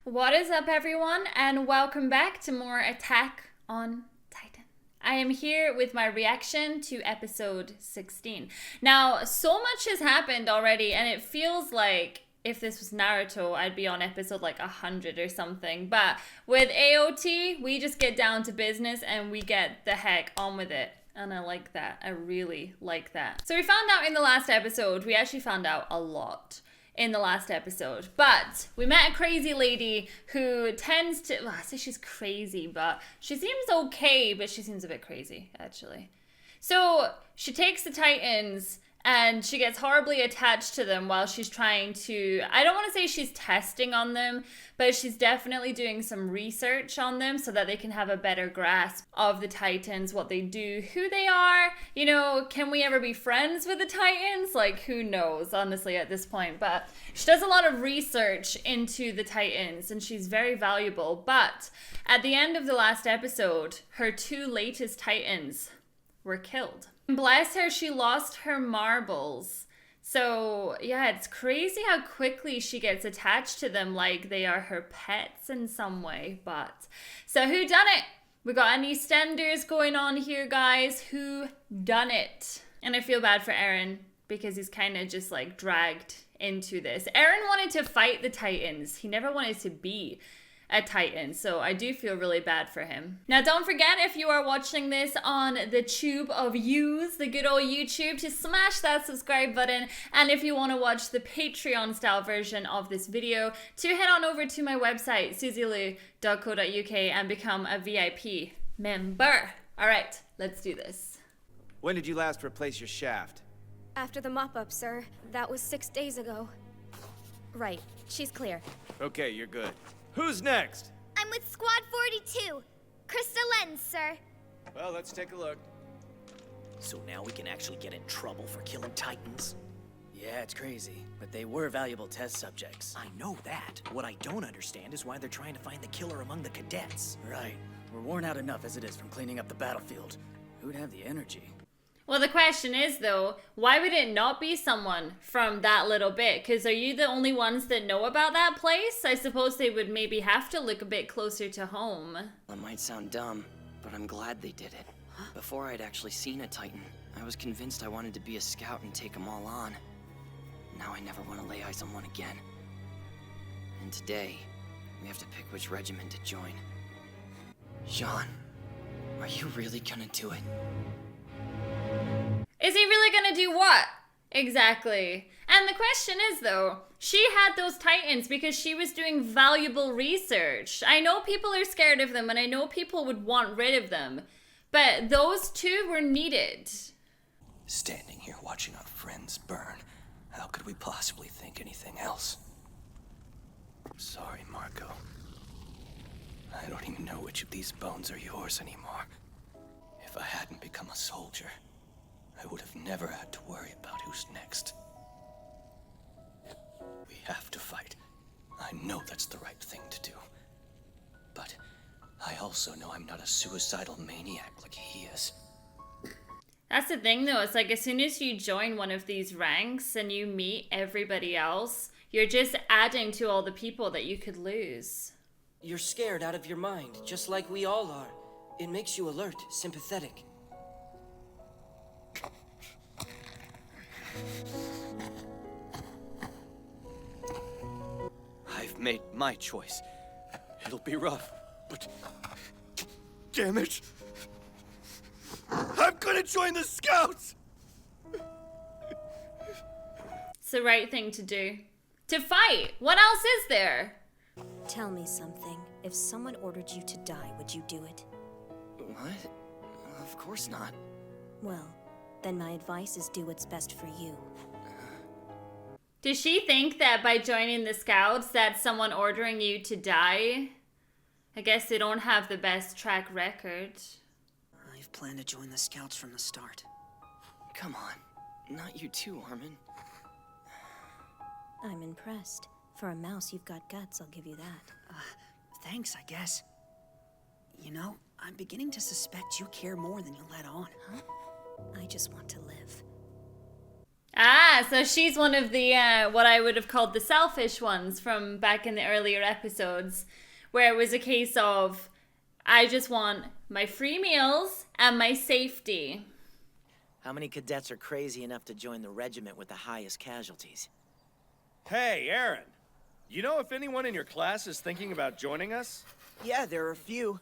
What is up, everyone, and welcome back to more Attack on Titan. I am here with my reaction to episode 16. Now, so much has happened already, and it feels like if this was Naruto, I'd be on episode like 100 or something. But with AOT, we just get down to business and we get the heck on with it. And I like that. I really like that. So we found out in the last episode, we actually found out a lot in the last episode, but we met a crazy lady who tends to, well, I say she's crazy, but she seems okay, but she seems a bit crazy, actually. So she takes the Titans and she gets horribly attached to them while she's trying to, I don't want to say she's testing on them, but she's definitely doing some research on them so that they can have a better grasp of the Titans, what they do, who they are. You know, can we ever be friends with the Titans? Like, who knows, honestly, at this point. But she does a lot of research into the Titans and she's very valuable. But at the end of the last episode, her two latest Titans were killed. Bless her, she lost her marbles. So, yeah, it's crazy how quickly she gets attached to them like they are her pets in some way. But, so who done it? We got any EastEnders going on here, guys. Who done it? And I feel bad for Eren because he's kind of just like dragged into this. Eren wanted to fight the Titans. He never wanted to be a Titan, so I do feel really bad for him. Now, don't forget, if you are watching this on the tube of yous, the good old YouTube, to smash that subscribe button, and if you want to watch the Patreon style version of this video, to head on over to my website, suzylu.co.uk, and become a VIP member. All right, let's do this. When did you last replace your shaft? After the mop-up, sir. That was 6 days ago. Right. She's clear. Okay, you're good. Who's next? I'm with Squad 42. Krista Lenz, sir. Well, let's take a look. So now we can actually get in trouble for killing Titans? Yeah, it's crazy, but they were valuable test subjects. I know that. What I don't understand is why they're trying to find the killer among the cadets. Right. We're worn out enough as it is from cleaning up the battlefield. Who'd have the energy? Well, the question is, though, why would it not be someone from that little bit? Because are you the only ones that know about that place? I suppose they would maybe have to look a bit closer to home. That might sound dumb, but I'm glad they did it. Before I'd actually seen a Titan, I was convinced I wanted to be a scout and take them all on. Now I never want to lay eyes on one again. And today, we have to pick which regiment to join. Jean, are you really gonna do it? Is he really gonna do what? Exactly. And the question is, though, she had those Titans because she was doing valuable research. I know people are scared of them and I know people would want rid of them, but those two were needed. Standing here watching our friends burn, how could we possibly think anything else? Sorry, Marco. I don't even know which of these bones are yours anymore. If I hadn't become a soldier, I would have never had to worry about who's next. We have to fight. I know that's the right thing to do. But I also know I'm not a suicidal maniac like he is. That's the thing, though. It's like as soon as you join one of these ranks and you meet everybody else, you're just adding to all the people that you could lose. You're scared out of your mind, just like we all are. It makes you alert, sympathetic. I've made my choice. It'll be rough, but damn it, I'm gonna join the Scouts! It's the right thing to do. To fight! What else is there? Tell me something. If someone ordered you to die, would you do it? What? Of course not. Well, then my advice is do what's best for you. Does she think that by joining the Scouts that's someone ordering you to die? I guess they don't have the best track record. I've planned to join the Scouts from the start. Come on. Not you too, Armin. I'm impressed. For a mouse, you've got guts, I'll give you that. Thanks, I guess. You know, I'm beginning to suspect you care more than you let on. Huh? I just want to live. Ah, so she's one of the, what I would have called the selfish ones from back in the earlier episodes, where it was a case of, I just want my free meals and my safety. How many cadets are crazy enough to join the regiment with the highest casualties? Hey, Eren. You know if anyone in your class is thinking about joining us? Yeah, there are a few.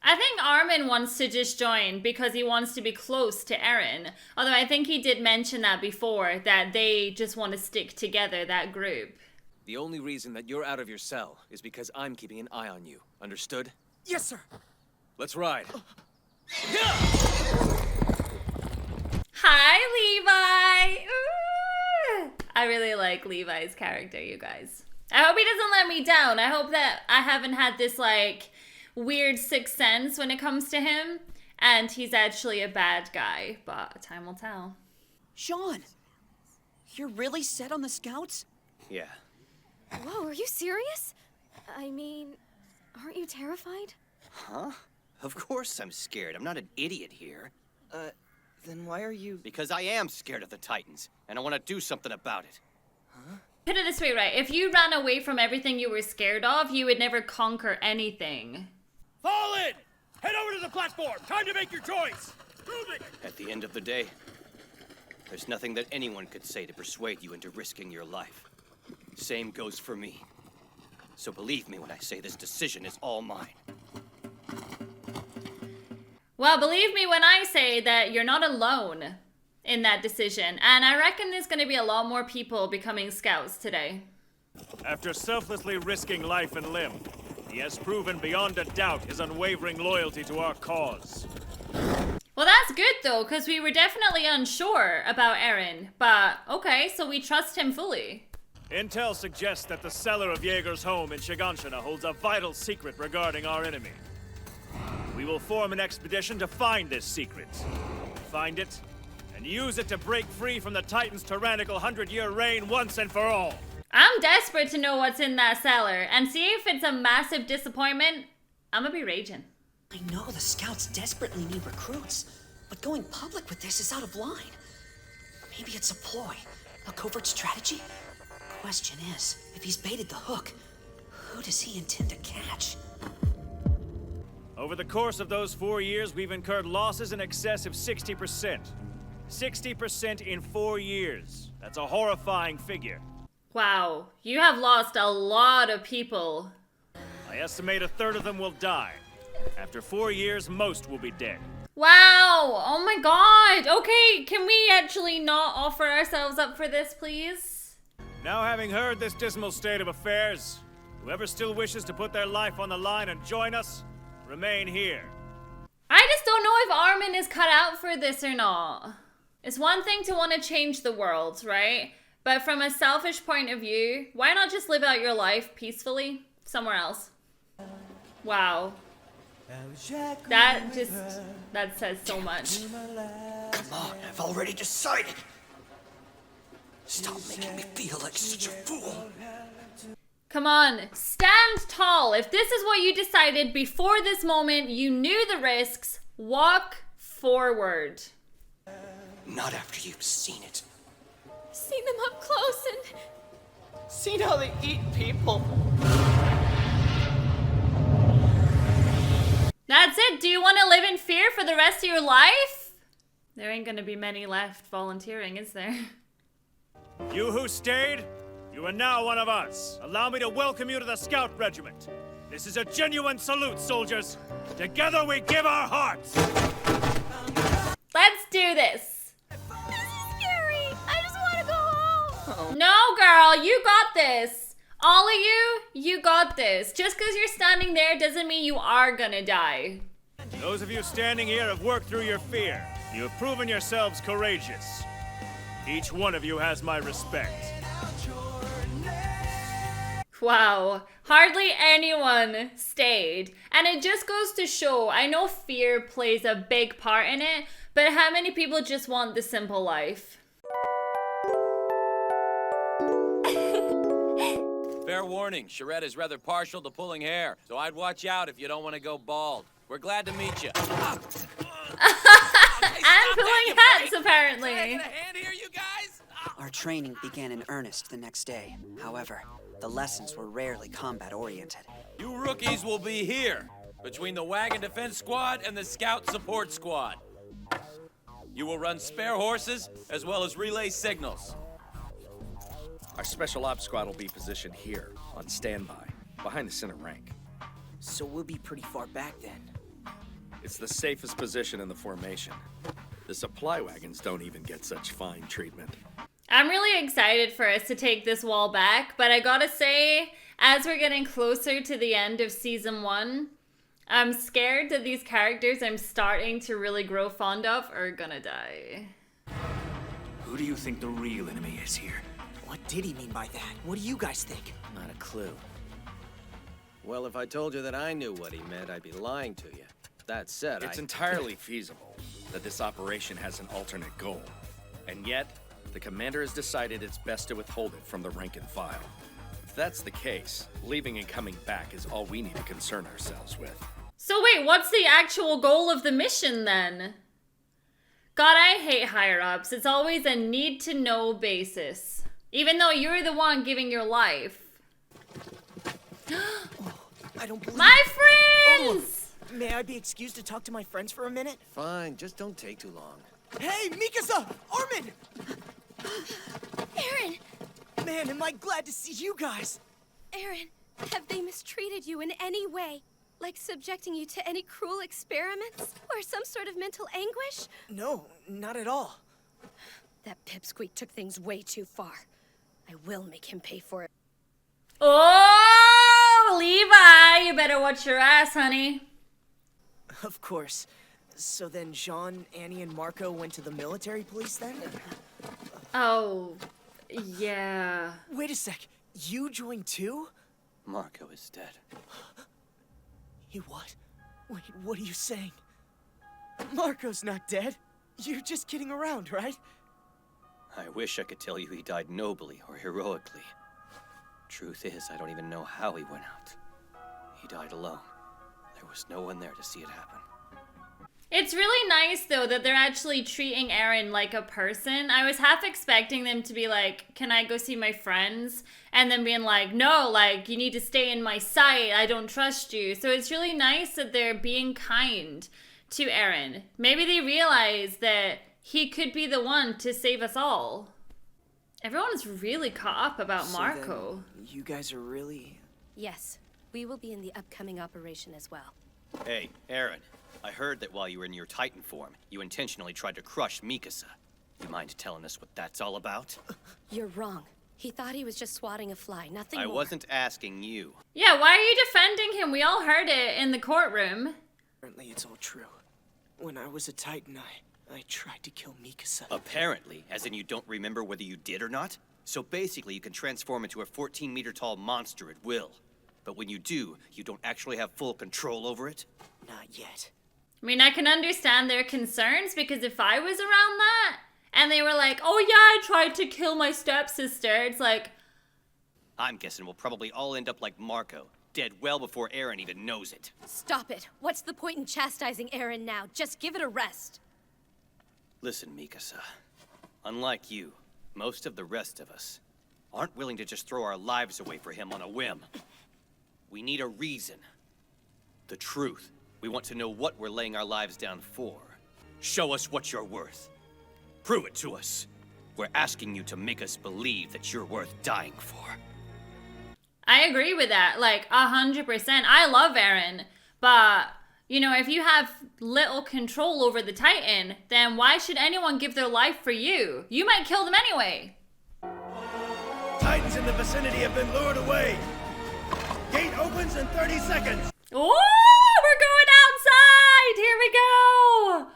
I think Armin wants to just join because he wants to be close to Eren. Although I think he did mention that before, that they just want to stick together, that group. The only reason that you're out of your cell is because I'm keeping an eye on you. Understood? Yes, sir. Let's ride. Hi, Levi! Ooh. I really like Levi's character, you guys. I hope he doesn't let me down. I hope that I haven't had this, like, weird sixth sense when it comes to him. And he's actually a bad guy, but time will tell. Sean, you're really set on the Scouts? Yeah. Whoa, are you serious? I mean, aren't you terrified? Huh? Of course I'm scared. I'm not an idiot here. Then why are you... Because I am scared of the Titans, and I want to do something about it. Put it this way, right? If you ran away from everything you were scared of, you would never conquer anything. Fall in! Head over to the platform! Time to make your choice! Prove it! At the end of the day, there's nothing that anyone could say to persuade you into risking your life. Same goes for me. So believe me when I say this decision is all mine. Well, believe me when I say that you're not alone in that decision. And I reckon there's going to be a lot more people becoming scouts today. After selflessly risking life and limb, he has proven beyond a doubt his unwavering loyalty to our cause. Well, that's good, though, because we were definitely unsure about Eren. But, okay, so we trust him fully. Intel suggests that the cellar of Jaeger's home in Shiganshina holds a vital secret regarding our enemy. We will form an expedition to find this secret. Find it, and use it to break free from the Titan's tyrannical 100-year reign once and for all. I'm desperate to know what's in that cellar, and see if it's a massive disappointment, I'm gonna be raging. I know the Scouts desperately need recruits, but going public with this is out of line. Maybe it's a ploy, a covert strategy? Question is, if he's baited the hook, who does he intend to catch? Over the course of those 4 years, we've incurred losses in excess of 60%. 60% in 4 years. That's a horrifying figure. Wow, you have lost a lot of people. I estimate a third of them will die. After 4 years, most will be dead. Wow, oh my god. Okay, can we actually not offer ourselves up for this, please? Now, having heard this dismal state of affairs, whoever still wishes to put their life on the line and join us, remain here. I just don't know if Armin is cut out for this or not. It's one thing to want to change the world, right? But from a selfish point of view, why not just live out your life peacefully somewhere else? Wow. That says so much. Come on, I've already decided. Stop making me feel like such a fool. Come on, stand tall. If this is what you decided before this moment, you knew the risks, walk forward. Not after you've seen it. Seen them up close and... Seen how they eat people. That's it. Do you want to live in fear for the rest of your life? There ain't gonna be many left volunteering, is there? You who stayed, you are now one of us. Allow me to welcome you to the Scout Regiment. This is a genuine salute, soldiers. Together we give our hearts. Let's do this. This is scary. I just want to go home. No, girl, you got this. All of you, you got this. Just because you're standing there doesn't mean you are gonna die. Those of you standing here have worked through your fear. You have proven yourselves courageous. Each one of you has my respect. Wow, hardly anyone stayed. And it just goes to show, I know fear plays a big part in it, but how many people just want the simple life? Fair warning, Charette is rather partial to pulling hair, so I'd watch out if you don't want to go bald. We're glad to meet you. And pulling hats, apparently. Can I get a hand here, you guys? Our training began in earnest the next day. However, the lessons were rarely combat-oriented. You rookies will be here, between the Wagon Defense Squad and the Scout Support Squad. You will run spare horses, as well as relay signals. Our Special Ops Squad will be positioned here, on standby, behind the center rank. So we'll be pretty far back then. It's the safest position in the formation. The supply wagons don't even get such fine treatment. I'm really excited for us to take this wall back, but I gotta say, as we're getting closer to the end of Season 1, I'm scared that these characters I'm starting to really grow fond of are gonna die. Who do you think the real enemy is here? What did he mean by that? What do you guys think? Not a clue. Well, if I told you that I knew what he meant, I'd be lying to you. That said, It's entirely feasible that this operation has an alternate goal. And yet, the commander has decided it's best to withhold it from the rank and file. If that's the case, leaving and coming back is all we need to concern ourselves with. So wait, what's the actual goal of the mission then? God, I hate higher-ups. It's always a need-to-know basis. Even though you're the one giving your life. I don't believe My friends! Oh, may I be excused to talk to my friends for a minute? Fine, just don't take too long. Hey, Mikasa! Armin! Eren! Man, am I glad to see you guys! Eren, have they mistreated you in any way? Like subjecting you to any cruel experiments? Or some sort of mental anguish? No, not at all. That pipsqueak took things way too far. I will make him pay for it. Oh, Levi, you better watch your ass, honey. Of course. So then Jean, Annie, and Marco went to the military police then? Oh, yeah. Wait a sec. You joined too? Marco is dead. He what? Wait, what are you saying? Marco's not dead. You're just kidding around, right? I wish I could tell you he died nobly or heroically. Truth is, I don't even know how he went out. He died alone. There was no one there to see it happen. It's really nice, though, that they're actually treating Eren like a person. I was half expecting them to be like, can I go see my friends? And then being like, no, like, you need to stay in my sight. I don't trust you. So it's really nice that they're being kind to Eren. Maybe they realize that he could be the one to save us all. Everyone's really caught up about Marco. Then you guys are really... Yes, we will be in the upcoming operation as well. Hey, Eren. I heard that while you were in your Titan form, you intentionally tried to crush Mikasa. You mind telling us what that's all about? You're wrong. He thought he was just swatting a fly, nothing more. I wasn't asking you. Yeah, why are you defending him? We all heard it in the courtroom. Apparently it's all true. When I was a Titan, I tried to kill Mikasa. Apparently, as in you don't remember whether you did or not? So basically you can transform into a 14-meter-tall monster at will. But when you do, you don't actually have full control over it? Not yet. I mean, I can understand their concerns, because if I was around that, and they were like, oh yeah, I tried to kill my stepsister, it's like... I'm guessing we'll probably all end up like Marco, dead well before Eren even knows it. Stop it. What's the point in chastising Eren now? Just give it a rest. Listen, Mikasa. Unlike you, most of the rest of us aren't willing to just throw our lives away for him on a whim. We need a reason. The truth. We want to know what we're laying our lives down for. Show us what you're worth. Prove it to us. We're asking you to make us believe that you're worth dying for. I agree with that, like 100%. I love Eren, but, you know, if you have little control over the Titan, then why should anyone give their life for you? You might kill them anyway. Titans in the vicinity have been lured away. Gate opens in 30 seconds. Oh, we're going outside! Here we go!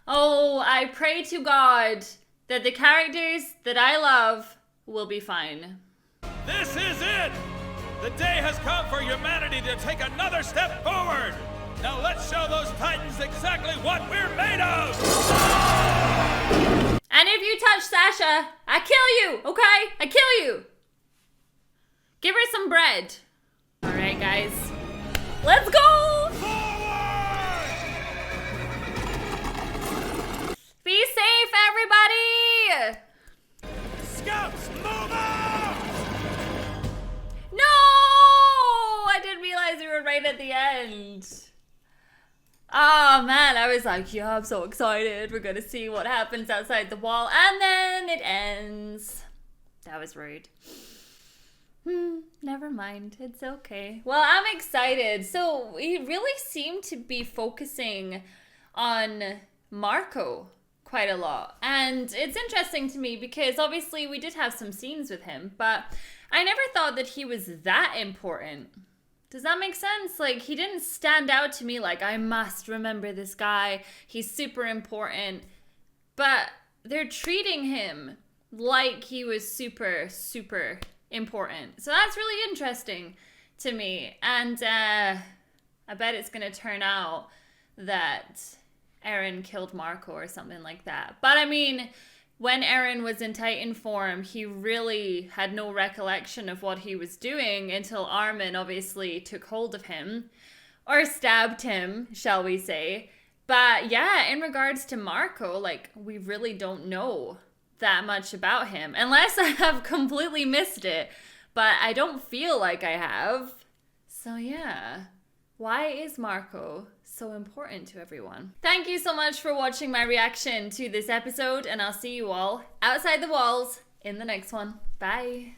Oh, I pray to God that the characters that I love will be fine. This is it! The day has come for humanity to take another step forward! Now let's show those Titans exactly what we're made of! And if you touch Sasha, I kill you, okay? I kill you! Give her some bread. Alright, guys. Let's go! Forward! Be safe, everybody! Scout realized we were right at the end. Oh man, I was like, yeah, I'm so excited. We're gonna see what happens outside the wall. And then it ends. That was rude. Never mind. It's okay. Well, I'm excited. So we really seem to be focusing on Marco quite a lot. And it's interesting to me because obviously we did have some scenes with him, but I never thought that he was that important. Does that make sense? Like, he didn't stand out to me like, I must remember this guy. He's super important. But they're treating him like he was super, super important. So that's really interesting to me. And I bet it's going to turn out that Eren killed Marco or something like that. But I mean, when Eren was in Titan form, he really had no recollection of what he was doing until Armin obviously took hold of him. Or stabbed him, shall we say. But yeah, in regards to Marco, like, we really don't know that much about him. Unless I have completely missed it. But I don't feel like I have. So yeah. Why is Marco so important to everyone? Thank you so much for watching my reaction to this episode, and I'll see you all outside the walls in the next one. Bye.